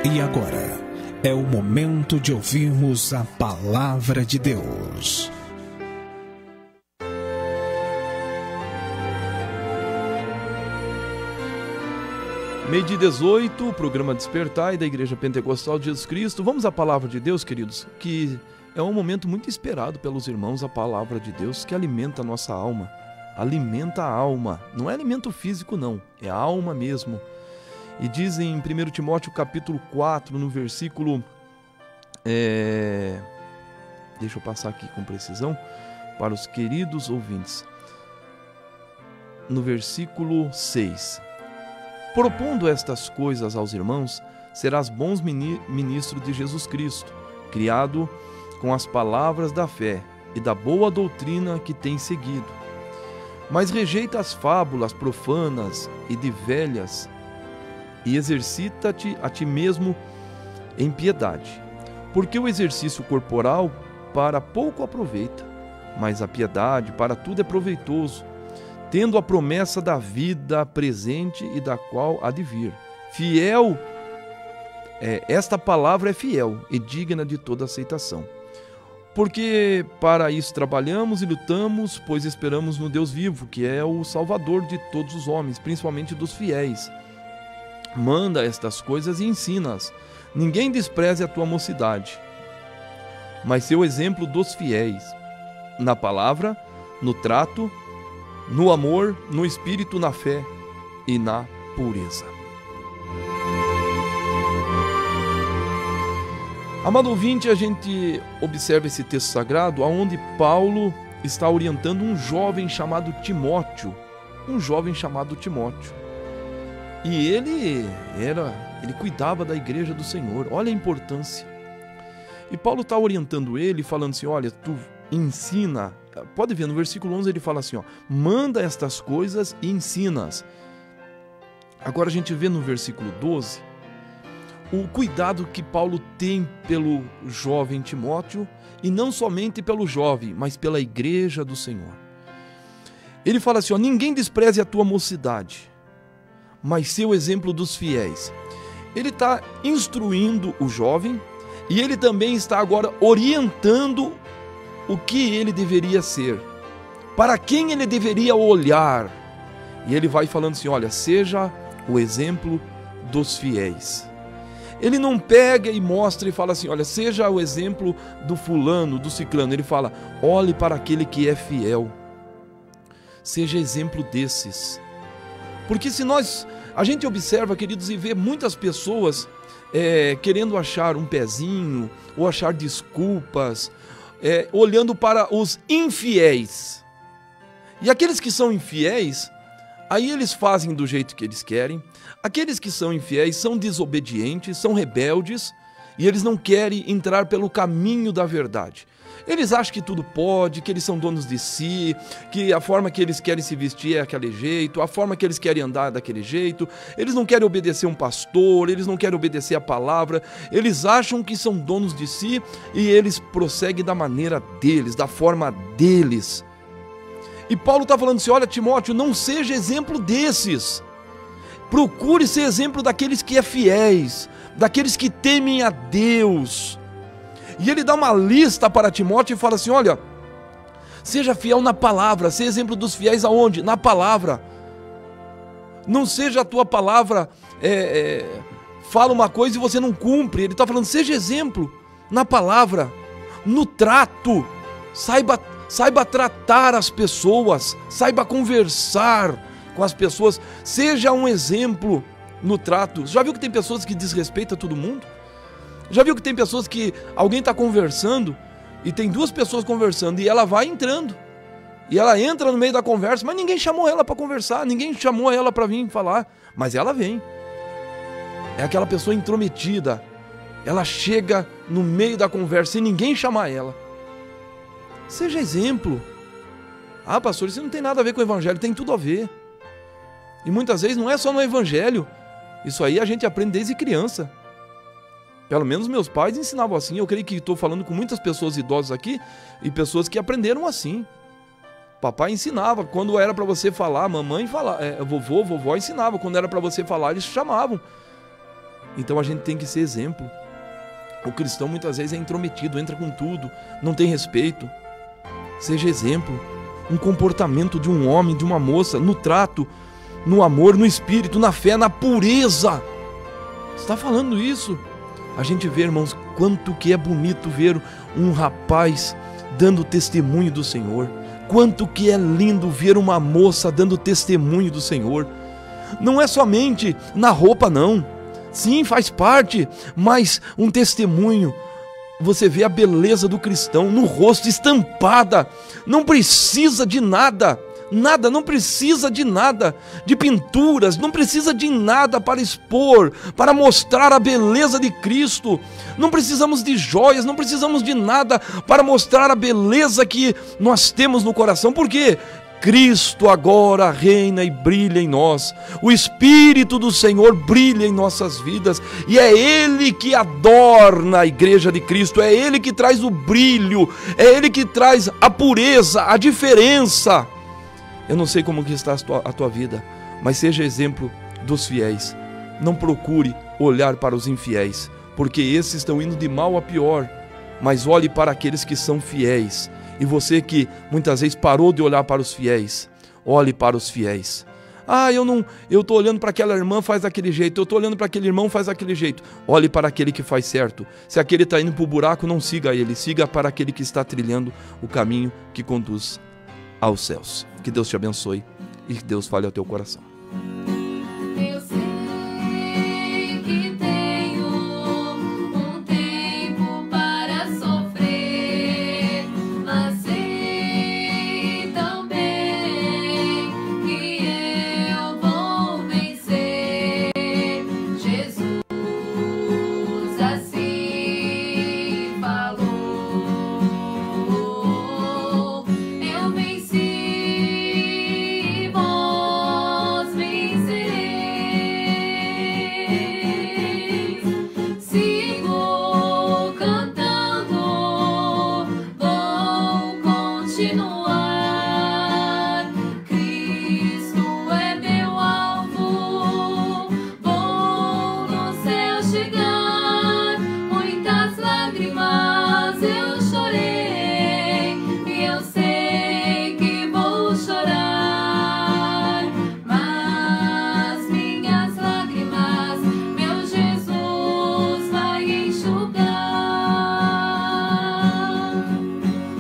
E agora é o momento de ouvirmos a Palavra de Deus. Meio de 18, programa Despertai da Igreja Pentecostal de Jesus Cristo. Vamos à Palavra de Deus, queridos, que é um momento muito esperado pelos irmãos, a Palavra de Deus, que alimenta a nossa alma. Alimenta a alma, não é alimento físico não, é a alma mesmo. E diz em 1 Timóteo capítulo 4, no versículo... Deixa eu passar aqui com precisão para os queridos ouvintes. No versículo 6. Propondo estas coisas aos irmãos, serás bons ministros de Jesus Cristo, criado com as palavras da fé e da boa doutrina que tens seguido. Mas rejeita as fábulas profanas e de velhas, e exercita-te a ti mesmo em piedade. Porque o exercício corporal para pouco aproveita, mas a piedade para tudo é proveitoso, tendo a promessa da vida presente e da qual há de vir. Fiel, esta palavra é fiel e digna de toda aceitação. Porque para isso trabalhamos e lutamos, pois esperamos no Deus vivo, que é o Salvador de todos os homens, principalmente dos fiéis. Manda estas coisas e ensina-as. Ninguém despreze a tua mocidade, mas seu exemplo dos fiéis, na palavra, no trato, no amor, no espírito, na fé e na pureza. Amado ouvinte, a gente observa esse texto sagrado onde Paulo está orientando um jovem chamado Timóteo. E ele cuidava da igreja do Senhor. Olha a importância. E Paulo está orientando ele, falando assim, olha, tu ensina. Pode ver, no versículo 11 ele fala assim, ó, manda estas coisas e ensina-as. Agora a gente vê no versículo 12 o cuidado que Paulo tem pelo jovem Timóteo, e não somente pelo jovem, mas pela igreja do Senhor. Ele fala assim, ó, ninguém despreze a tua mocidade, mas ser o exemplo dos fiéis. Ele está instruindo o jovem e ele também está agora orientando o que ele deveria ser, para quem ele deveria olhar. E ele vai falando assim, olha, seja o exemplo dos fiéis. Ele não pega e mostra e fala assim, olha, seja o exemplo do fulano, do ciclano. Ele fala, olhe para aquele que é fiel. Seja exemplo desses. Porque se a gente observa, queridos, e vê muitas pessoas querendo achar um pezinho, ou achar desculpas, olhando para os infiéis. E aqueles que são infiéis, aí eles fazem do jeito que eles querem. Aqueles que são infiéis são desobedientes, são rebeldes, e eles não querem entrar pelo caminho da verdade. Eles acham que tudo pode, que eles são donos de si, que a forma que eles querem se vestir é aquele jeito, a forma que eles querem andar é daquele jeito. Eles não querem obedecer um pastor, eles não querem obedecer a palavra. Eles acham que são donos de si e eles prosseguem da maneira deles, da forma deles. E Paulo está falando assim, olha, Timóteo, não seja exemplo desses. Procure ser exemplo daqueles que é fiéis, daqueles que temem a Deus. E ele dá uma lista para Timóteo e fala assim, olha, seja fiel na palavra, seja exemplo dos fiéis aonde? Na palavra. Não seja a tua palavra, fala uma coisa e você não cumpre. Ele está falando, seja exemplo na palavra, no trato, saiba tratar as pessoas, saiba conversar com as pessoas, seja um exemplo no trato. Já viu que tem pessoas que desrespeitam todo mundo? Já viu que tem pessoas que alguém está conversando e tem duas pessoas conversando e ela vai entrando e ela entra no meio da conversa, mas ninguém chamou ela para conversar, ninguém chamou ela para vir falar, mas ela vem. É aquela pessoa intrometida, ela chega no meio da conversa sem ninguém chamar ela. Seja exemplo. Ah, pastor, isso não tem nada a ver com o evangelho, tem tudo a ver. E muitas vezes não é só no evangelho, isso aí a gente aprende desde criança. Pelo menos meus pais ensinavam assim. Eu creio que estou falando com muitas pessoas idosas aqui e pessoas que aprenderam assim. Papai ensinava, quando era para você falar, mamãe falava, vovô, vovó ensinava, quando era para você falar, eles chamavam. Então a gente tem que ser exemplo. O cristão muitas vezes é intrometido, entra com tudo, não tem respeito. Seja exemplo, um comportamento de um homem, de uma moça, no trato, no amor, no espírito, na fé, na pureza. Está falando isso? A gente vê, irmãos, quanto que é bonito ver um rapaz dando testemunho do Senhor. Quanto que é lindo ver uma moça dando testemunho do Senhor. Não é somente na roupa, não. Sim, faz parte, mas um testemunho. Você vê a beleza do cristão no rosto estampada. Não precisa de nada. Nada, não precisa de nada, de pinturas, não precisa de nada para expor, para mostrar a beleza de Cristo. Não precisamos de joias, não precisamos de nada para mostrar a beleza que nós temos no coração. Por quê? Cristo agora reina e brilha em nós. O Espírito do Senhor brilha em nossas vidas e é Ele que adorna a igreja de Cristo, é Ele que traz o brilho, é Ele que traz a pureza, a diferença. Eu não sei como que está a tua vida, mas seja exemplo dos fiéis. Não procure olhar para os infiéis, porque esses estão indo de mal a pior, mas olhe para aqueles que são fiéis. E você que muitas vezes parou de olhar para os fiéis, olhe para os fiéis. Ah, eu estou olhando para aquela irmã, faz daquele jeito, eu estou olhando para aquele irmão, faz daquele jeito. Olhe para aquele que faz certo. Se aquele está indo para o buraco, não siga ele, siga para aquele que está trilhando o caminho que conduz aos céus. Que Deus te abençoe e que Deus fale ao teu coração.